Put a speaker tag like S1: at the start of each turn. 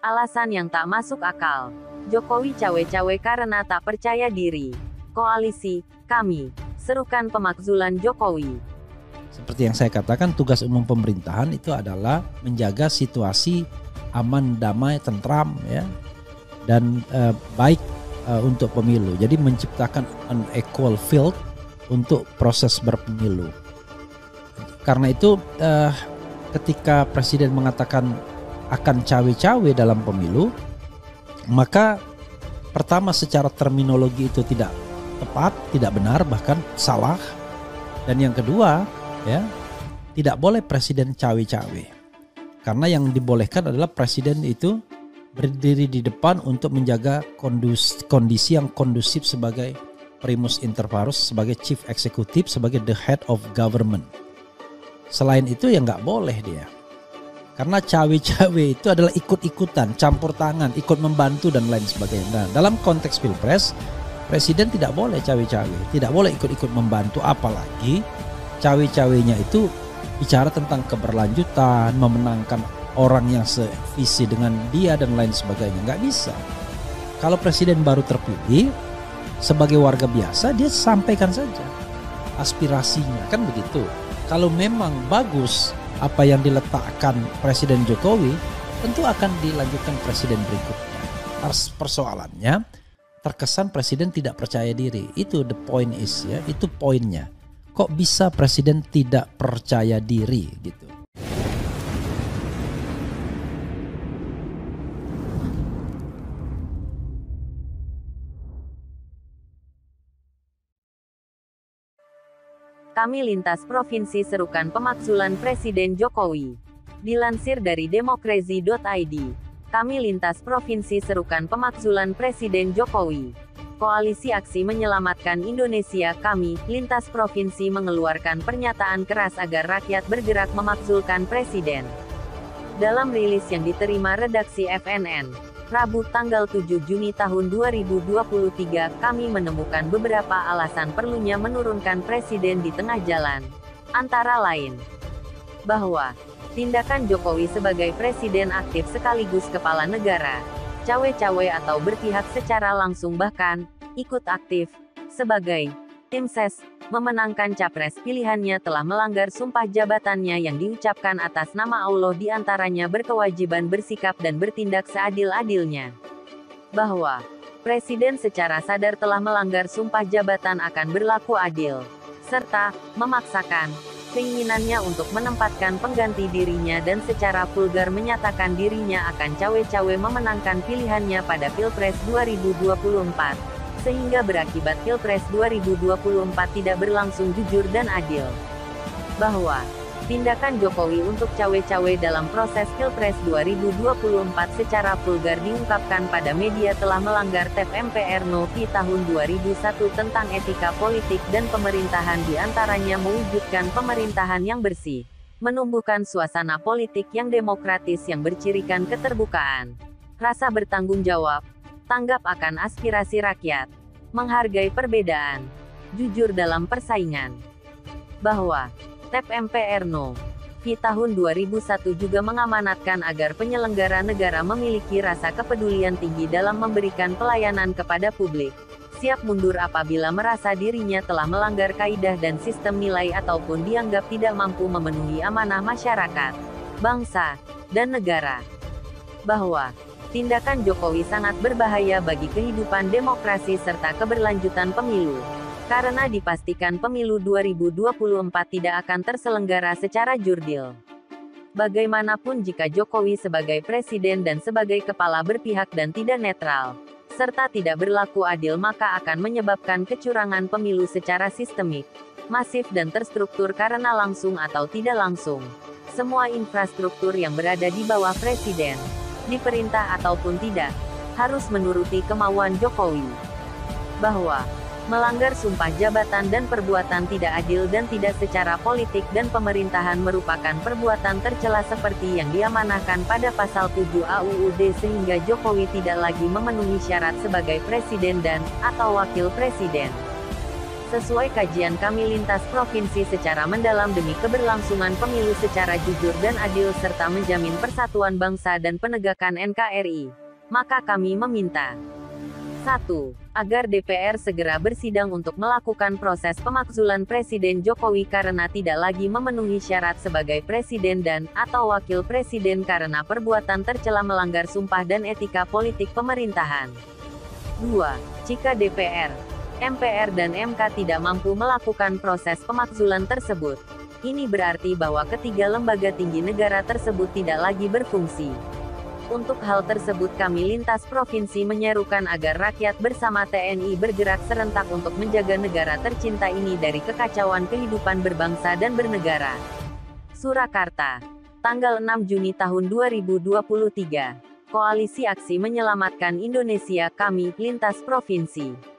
S1: Alasan yang tak masuk akal. Jokowi cawe-cawe karena tak percaya diri. Koalisi, kami, serukan pemakzulan Jokowi.
S2: Seperti yang saya katakan, tugas umum pemerintahan itu adalah menjaga situasi aman, damai, tentram, ya, dan baik untuk pemilu. Jadi menciptakan an equal field untuk proses berpemilu. Karena itu ketika Presiden mengatakan akan cawe-cawe dalam pemilu, maka pertama secara terminologi itu tidak tepat, tidak benar, bahkan salah. Dan yang kedua, ya, tidak boleh Presiden cawe-cawe. Karena yang dibolehkan adalah Presiden itu berdiri di depan untuk menjaga kondisi yang kondusif sebagai primus inter pares, sebagai chief executive, sebagai the head of government. Selain itu ya nggak boleh dia. Karena cawe-cawe itu adalah ikut-ikutan, campur tangan, ikut membantu dan lain sebagainya. Nah, dalam konteks Pilpres, Presiden tidak boleh cawe-cawe, tidak boleh ikut-ikut membantu, apalagi cawe-cawenya itu bicara tentang keberlanjutan, memenangkan orang yang sevisi dengan dia dan lain sebagainya. Nggak bisa. Kalau Presiden baru terpilih, sebagai warga biasa dia sampaikan saja aspirasinya, kan begitu. Kalau memang bagus apa yang diletakkan Presiden Jokowi, tentu akan dilanjutkan Presiden berikutnya. Persoalannya, terkesan Presiden tidak percaya diri. Itu the point is, ya, itu poinnya. Kok bisa Presiden tidak percaya diri gitu?
S1: Kami lintas provinsi serukan pemakzulan Presiden Jokowi. Dilansir dari demokrasi.id, kami lintas provinsi serukan pemakzulan Presiden Jokowi. Koalisi Aksi Menyelamatkan Indonesia kami, lintas provinsi mengeluarkan pernyataan keras agar rakyat bergerak memakzulkan Presiden. Dalam rilis yang diterima redaksi FNN, Rabu tanggal 7 Juni tahun 2023, kami menemukan beberapa alasan perlunya menurunkan Presiden di tengah jalan. Antara lain, bahwa tindakan Jokowi sebagai Presiden aktif sekaligus kepala negara, cawe-cawe atau berpihak secara langsung bahkan ikut aktif sebagai tim ses memenangkan capres pilihannya telah melanggar sumpah jabatannya yang diucapkan atas nama Allah, diantaranya berkewajiban bersikap dan bertindak seadil-adilnya. Bahwa Presiden secara sadar telah melanggar sumpah jabatan akan berlaku adil, serta memaksakan keinginannya untuk menempatkan pengganti dirinya dan secara vulgar menyatakan dirinya akan cawe-cawe memenangkan pilihannya pada Pilpres 2024. Sehingga berakibat Pilpres 2024 tidak berlangsung jujur dan adil. Bahwa tindakan Jokowi untuk cawe-cawe dalam proses Pilpres 2024 secara vulgar diungkapkan pada media telah melanggar TEP MPR No. Pi tahun 2001 tentang etika politik dan pemerintahan, diantaranya mewujudkan pemerintahan yang bersih, menumbuhkan suasana politik yang demokratis yang bercirikan keterbukaan, rasa bertanggung jawab, tanggap akan aspirasi rakyat, menghargai perbedaan, jujur dalam persaingan. Bahwa TEP MPR No. Pi tahun 2001 juga mengamanatkan agar penyelenggara negara memiliki rasa kepedulian tinggi dalam memberikan pelayanan kepada publik, siap mundur apabila merasa dirinya telah melanggar kaidah dan sistem nilai ataupun dianggap tidak mampu memenuhi amanah masyarakat, bangsa, dan negara. Bahwa tindakan Jokowi sangat berbahaya bagi kehidupan demokrasi serta keberlanjutan pemilu, karena dipastikan pemilu 2024 tidak akan terselenggara secara jurdil. Bagaimanapun jika Jokowi sebagai presiden dan sebagai kepala berpihak dan tidak netral, serta tidak berlaku adil, maka akan menyebabkan kecurangan pemilu secara sistemik, masif dan terstruktur karena langsung atau tidak langsung, semua infrastruktur yang berada di bawah presiden, diperintah ataupun tidak, harus menuruti kemauan Jokowi. Bahwa melanggar sumpah jabatan dan perbuatan tidak adil dan tidak secara politik dan pemerintahan merupakan perbuatan tercela seperti yang diamanahkan pada pasal 7 AUUD, sehingga Jokowi tidak lagi memenuhi syarat sebagai presiden dan atau wakil presiden. Sesuai kajian kami lintas provinsi secara mendalam demi keberlangsungan pemilu secara jujur dan adil serta menjamin persatuan bangsa dan penegakan NKRI, maka kami meminta 1. Agar DPR segera bersidang untuk melakukan proses pemakzulan Presiden Jokowi karena tidak lagi memenuhi syarat sebagai presiden dan/atau wakil presiden karena perbuatan tercela melanggar sumpah dan etika politik pemerintahan. 2. Jika DPR, MPR dan MK tidak mampu melakukan proses pemakzulan tersebut, ini berarti bahwa ketiga lembaga tinggi negara tersebut tidak lagi berfungsi. Untuk hal tersebut kami lintas provinsi menyerukan agar rakyat bersama TNI bergerak serentak untuk menjaga negara tercinta ini dari kekacauan kehidupan berbangsa dan bernegara. Surakarta, tanggal 6 Juni tahun 2023. Koalisi Aksi Menyelamatkan Indonesia, kami lintas provinsi.